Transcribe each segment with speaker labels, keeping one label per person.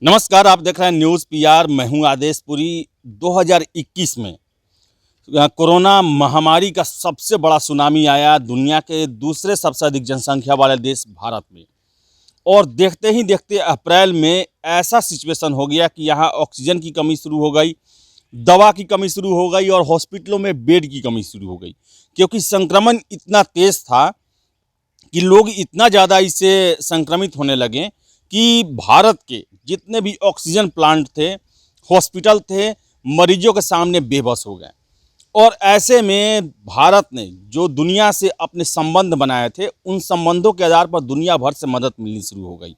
Speaker 1: नमस्कार, आप देख रहे हैं न्यूज़ पीआर। मैं हूं आदेशपुरी। 2021 में कोरोना महामारी का सबसे बड़ा सुनामी आया दुनिया के दूसरे सबसे अधिक जनसंख्या वाले देश भारत में। और देखते ही देखते अप्रैल में ऐसा सिचुएशन हो गया कि यहाँ ऑक्सीजन की कमी शुरू हो गई, दवा की कमी शुरू हो गई और हॉस्पिटलों में बेड की कमी शुरू हो गई, क्योंकि संक्रमण इतना तेज़ था कि लोग इतना ज़्यादा इससे संक्रमित होने लगे कि भारत के जितने भी ऑक्सीजन प्लांट थे, हॉस्पिटल थे, मरीजों के सामने बेबस हो गए। और ऐसे में भारत ने जो दुनिया से अपने संबंध बनाए थे, उन संबंधों के आधार पर दुनिया भर से मदद मिलनी शुरू हो गई।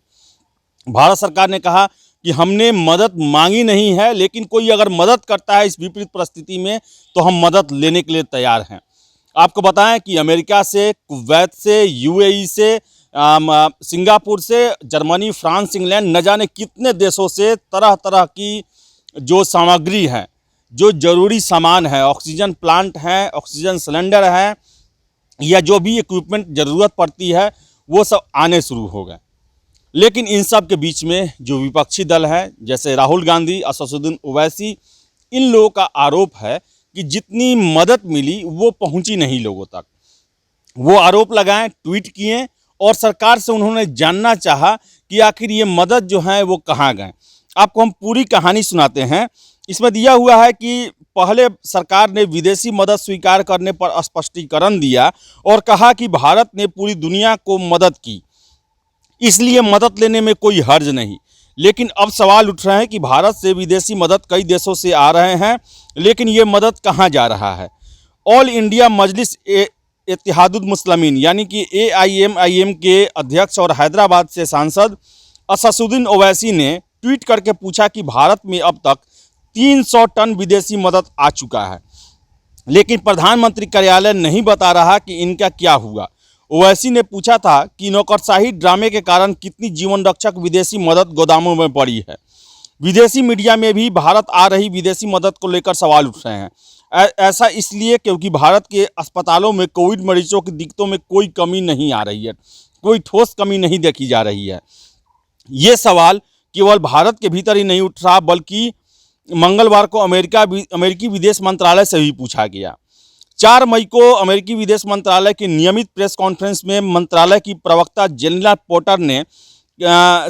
Speaker 1: भारत सरकार ने कहा कि हमने मदद मांगी नहीं है, लेकिन कोई अगर मदद करता है इस विपरीत परिस्थिति में तो हम मदद लेने के लिए तैयार हैं। आपको बताएं कि अमेरिका से, कुवैत से, यूएई से, सिंगापुर से, जर्मनी, फ्रांस, इंग्लैंड, न जाने कितने देशों से तरह तरह की जो सामग्री है, जो ज़रूरी सामान है, ऑक्सीजन प्लांट हैं, ऑक्सीजन सिलेंडर हैं, या जो भी इक्विपमेंट ज़रूरत पड़ती है, वो सब आने शुरू हो गए। लेकिन इन सब के बीच में जो विपक्षी दल है, जैसे राहुल गांधी, असदुद्दीन ओवैसी, इन लोगों का आरोप है कि जितनी मदद मिली वो पहुंची नहीं लोगों तक। वो आरोप लगाएं, ट्वीट किए और सरकार से उन्होंने जानना चाहा कि आखिर ये मदद जो है वो कहाँ गए। आपको हम पूरी कहानी सुनाते हैं। इसमें दिया हुआ है कि पहले सरकार ने विदेशी मदद स्वीकार करने पर स्पष्टीकरण दिया और कहा कि भारत ने पूरी दुनिया को मदद की, इसलिए मदद लेने में कोई हर्ज नहीं। लेकिन अब सवाल उठ रहे हैं कि भारत से विदेशी मदद कई देशों से आ रहे हैं, लेकिन ये मदद कहाँ जा रहा है। ऑल इंडिया मजलिस इत्तेहादुल मुस्लिमीन यानी कि AIMIM के अध्यक्ष और हैदराबाद से सांसद असदुद्दीन ओवैसी ने ट्वीट करके पूछा कि भारत में अब तक 300 टन विदेशी मदद आ चुका है, लेकिन प्रधानमंत्री कार्यालय नहीं बता रहा कि इनका क्या हुआ। ओवैसी ने पूछा था कि नौकरशाही ड्रामे के कारण कितनी जीवन रक्षक विदेशी मदद गोदामों में पड़ी है। विदेशी मीडिया में भी भारत आ रही विदेशी मदद को लेकर सवाल उठ रहे हैं। ऐसा इसलिए क्योंकि भारत के अस्पतालों में कोविड मरीजों की दिक्कतों में कोई कमी नहीं आ रही है, कोई ठोस कमी नहीं देखी जा रही है। ये सवाल केवल भारत के भीतर ही नहीं उठ रहा, बल्कि मंगलवार को अमेरिकी विदेश मंत्रालय से भी पूछा गया। 4 मई को अमेरिकी विदेश मंत्रालय की नियमित प्रेस कॉन्फ्रेंस में मंत्रालय की प्रवक्ता जेनिला पोर्टर ने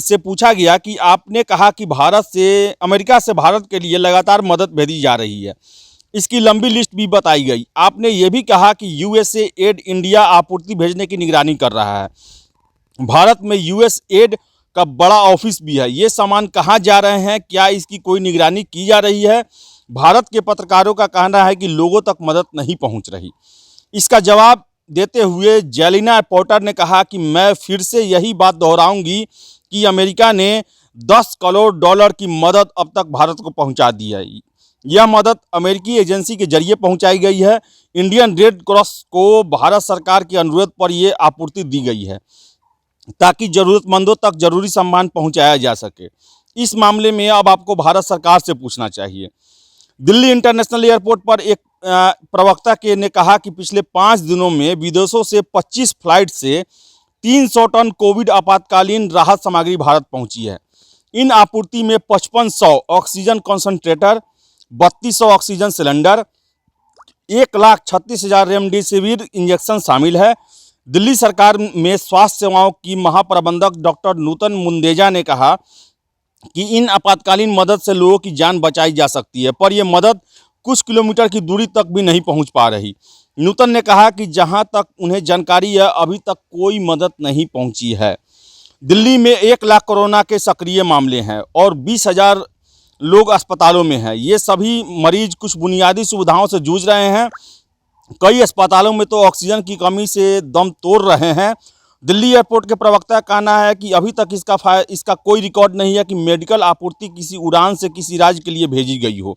Speaker 1: से पूछा गया कि आपने कहा कि अमेरिका से भारत के लिए लगातार मदद भेजी जा रही है, इसकी लंबी लिस्ट भी बताई गई। आपने ये भी कहा कि USAID इंडिया आपूर्ति भेजने की निगरानी कर रहा है। भारत में USAID का बड़ा ऑफिस भी है। ये सामान कहाँ जा रहे हैं, क्या इसकी कोई निगरानी की जा रही है? भारत के पत्रकारों का कहना है कि लोगों तक मदद नहीं पहुँच रही। इसका जवाब देते हुए जेलिना पोर्टर ने कहा कि मैं फिर से यही बात दोहराऊंगी कि अमेरिका ने $10 करोड़ की मदद अब तक भारत को पहुंचा दी है। यह मदद अमेरिकी एजेंसी के जरिए पहुंचाई गई है। इंडियन रेड क्रॉस को भारत सरकार के अनुरोध पर यह आपूर्ति दी गई है ताकि ज़रूरतमंदों तक जरूरी सामान पहुंचाया जा सके। इस मामले में अब आपको भारत सरकार से पूछना चाहिए। दिल्ली इंटरनेशनल एयरपोर्ट पर एक प्रवक्ता ने कहा कि पिछले 5 दिनों में विदेशों से 25 फ्लाइट से 300 टन कोविड आपातकालीन राहत सामग्री भारत पहुंची है। इन आपूर्ति में 5500 oxygen concentrator, 3200 oxygen cylinder, 1,36,000 remdesivir injection शामिल है। दिल्ली सरकार में स्वास्थ्य सेवाओं की महाप्रबंधक डॉक्टर नूतन मुंदेजा ने कहा कि इन आपातकालीन मदद से लोगों की जान बचाई जा सकती है, पर यह मदद कुछ किलोमीटर की दूरी तक भी नहीं पहुंच पा रही। नूतन ने कहा कि जहां तक उन्हें जानकारी है, अभी तक कोई मदद नहीं पहुंची है। दिल्ली में 1 लाख कोरोना के सक्रिय मामले हैं और 20,000 लोग अस्पतालों में हैं। ये सभी मरीज कुछ बुनियादी सुविधाओं से जूझ रहे हैं। कई अस्पतालों में तो ऑक्सीजन की कमी से दम तोड़ रहे हैं। दिल्ली एयरपोर्ट के प्रवक्ता का कहना है कि अभी तक इसका कोई रिकॉर्ड नहीं है कि मेडिकल आपूर्ति किसी उड़ान से किसी राज्य के लिए भेजी गई हो।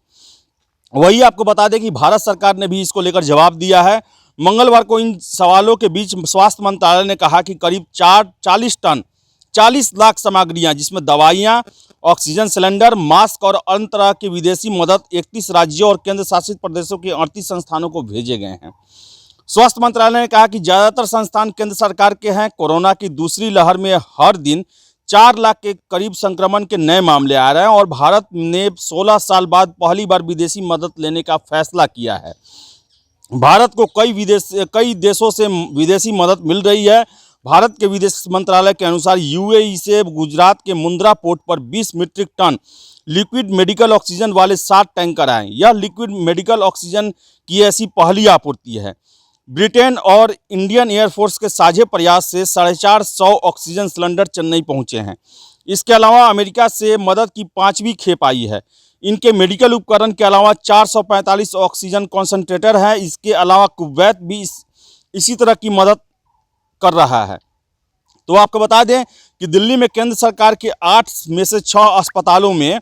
Speaker 1: वही आपको बता दें कि भारत सरकार ने भी इसको लेकर जवाब दिया है। मंगलवार को इन सवालों के बीच स्वास्थ्य मंत्रालय ने कहा कि करीब 40 लाख सामग्रियां, जिसमें दवाइयां, ऑक्सीजन सिलेंडर, मास्क और अन्य तरह की विदेशी मदद 31 राज्यों और केंद्र शासित प्रदेशों के 38 संस्थानों को भेजे गए हैं। स्वास्थ्य मंत्रालय ने कहा कि ज़्यादातर संस्थान केंद्र सरकार के हैं। कोरोना की दूसरी लहर में हर दिन 4 लाख के करीब संक्रमण के नए मामले आ रहे हैं और भारत ने 16 साल बाद पहली बार विदेशी मदद लेने का फैसला किया है। भारत को कई देशों से विदेशी मदद मिल रही है। भारत के विदेश मंत्रालय के अनुसार यूएई से गुजरात के मुंद्रा पोर्ट पर 20 metric tonne liquid medical oxygen वाले 7 टैंकर आए। यह लिक्विड मेडिकल ऑक्सीजन की ऐसी पहली आपूर्ति है। ब्रिटेन और इंडियन एयरफोर्स के साझे प्रयास से 450 ऑक्सीजन सिलेंडर चेन्नई पहुंचे हैं। इसके अलावा अमेरिका से मदद की 5वीं खेप आई है। इनके मेडिकल उपकरण के अलावा 445 ऑक्सीजन कॉन्सेंट्रेटर हैं। इसके अलावा कुवैत भी इसी तरह की मदद कर रहा है। तो आपको बता दें कि दिल्ली में केंद्र सरकार के 8 में से 6 अस्पतालों में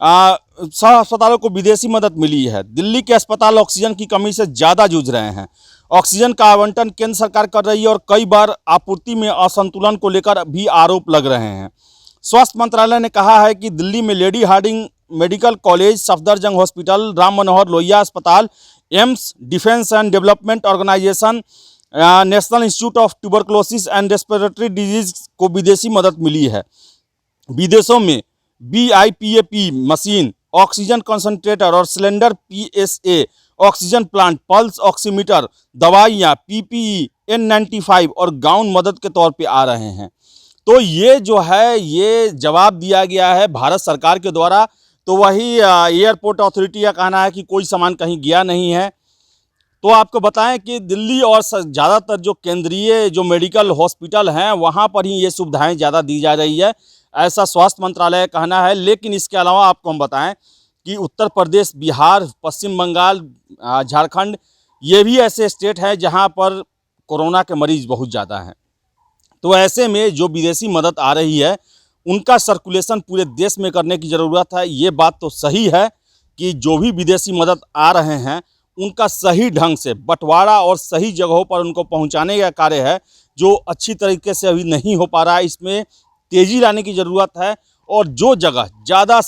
Speaker 1: 6 अस्पतालों को विदेशी मदद मिली है। दिल्ली के अस्पताल ऑक्सीजन की कमी से ज़्यादा जूझ रहे हैं। ऑक्सीजन का आवंटन केंद्र सरकार कर रही है और कई बार आपूर्ति में असंतुलन को लेकर भी आरोप लग रहे हैं। स्वास्थ्य मंत्रालय ने कहा है कि दिल्ली में Lady Hardinge Medical College, Safdarjung hospital, Ram Manohar Lohia अस्पताल, AIIMS, Defence and Development Organisation, National Institute of Tuberculosis and Respiratory Disease को विदेशी मदद मिली है। विदेशों में BIPAP मशीन, ऑक्सीजन कंसंट्रेटर और cylinder, PSA oxygen plant, pulse oximeter, दवाइयाँ, PPE, N95 और गाउन मदद के तौर पे आ रहे हैं। तो ये जो है ये जवाब दिया गया है भारत सरकार के द्वारा। तो वही एयरपोर्ट अथॉरिटी का कहना है कि कोई सामान कहीं गया नहीं है। तो आपको बताएं कि दिल्ली और ज़्यादातर जो केंद्रीय जो मेडिकल हॉस्पिटल हैं वहाँ पर ही ये सुविधाएं ज़्यादा दी जा रही है, ऐसा स्वास्थ्य मंत्रालय का कहना है। लेकिन इसके अलावा आपको हम बताएं कि उत्तर प्रदेश, बिहार, पश्चिम बंगाल, झारखंड, ये भी ऐसे स्टेट हैं जहाँ पर कोरोना के मरीज़ बहुत ज़्यादा हैं। तो ऐसे में जो विदेशी मदद आ रही है उनका सर्कुलेशन पूरे देश में करने की ज़रूरत है। ये बात तो सही है कि जो भी विदेशी मदद आ रहे हैं उनका सही ढंग से बंटवारा और सही जगहों पर उनको पहुंचाने का कार्य है, जो अच्छी तरीके से अभी नहीं हो पा रहा है। इसमें तेज़ी लाने की ज़रूरत है और जो जगह ज़्यादा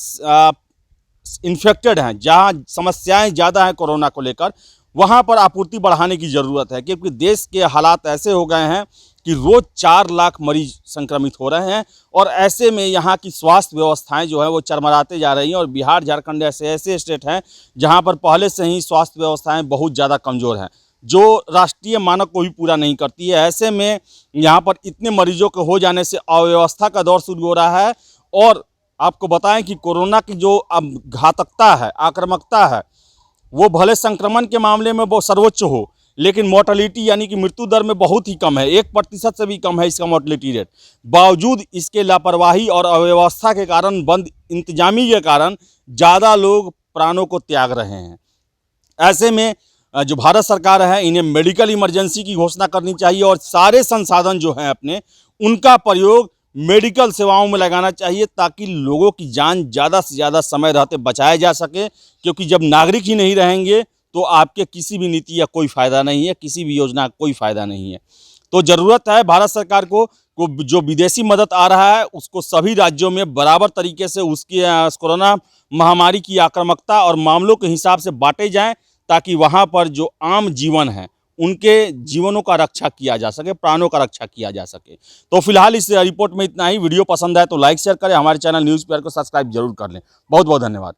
Speaker 1: इन्फेक्टेड हैं, जहां समस्याएं ज़्यादा हैं कोरोना को लेकर, वहां पर आपूर्ति बढ़ाने की ज़रूरत है। क्योंकि देश के हालात ऐसे हो गए हैं कि रोज़ 4 लाख मरीज संक्रमित हो रहे हैं और ऐसे में यहाँ की स्वास्थ्य व्यवस्थाएं जो है वो चरमराते जा रही हैं। और बिहार, झारखंड ऐसे स्टेट हैं जहाँ पर पहले से ही स्वास्थ्य व्यवस्थाएं बहुत ज़्यादा कमज़ोर हैं, जो राष्ट्रीय मानक को भी पूरा नहीं करती है। ऐसे में यहाँ पर इतने मरीजों के हो जाने से अव्यवस्था का दौर शुरू हो रहा है। और आपको बताएं कि कोरोना की जो घातकता है, आक्रामकता है, वो भले संक्रमण के मामले में वो सर्वोच्च हो, लेकिन मोर्टेलिटी यानी कि मृत्यु दर में बहुत ही कम है। 1% से भी कम है इसका मोर्टेलिटी रेट। बावजूद इसके लापरवाही और अव्यवस्था के कारण, बंद इंतजामी के कारण ज़्यादा लोग प्राणों को त्याग रहे हैं। ऐसे में जो भारत सरकार है इन्हें मेडिकल इमरजेंसी की घोषणा करनी चाहिए और सारे संसाधन जो हैं अपने, उनका प्रयोग मेडिकल सेवाओं में लगाना चाहिए ताकि लोगों की जान ज़्यादा से ज़्यादा समय रहते बचाया जा सके। क्योंकि जब नागरिक ही नहीं रहेंगे तो आपके किसी भी नीति का कोई फ़ायदा नहीं है, किसी भी योजना का कोई फ़ायदा नहीं है। तो ज़रूरत है भारत सरकार को जो विदेशी मदद आ रहा है उसको सभी राज्यों में बराबर तरीके से उसकी कोरोना महामारी की आक्रामकता और मामलों के हिसाब से बांटे जाएं, ताकि वहाँ पर जो आम जीवन है उनके जीवनों का रक्षा किया जा सके, प्राणों का रक्षा किया जा सके। तो फिलहाल इस रिपोर्ट में इतना ही। वीडियो पसंद आए तो लाइक शेयर करें, हमारे चैनल न्यूज़ पेपर को सब्सक्राइब जरूर कर लें। बहुत बहुत धन्यवाद।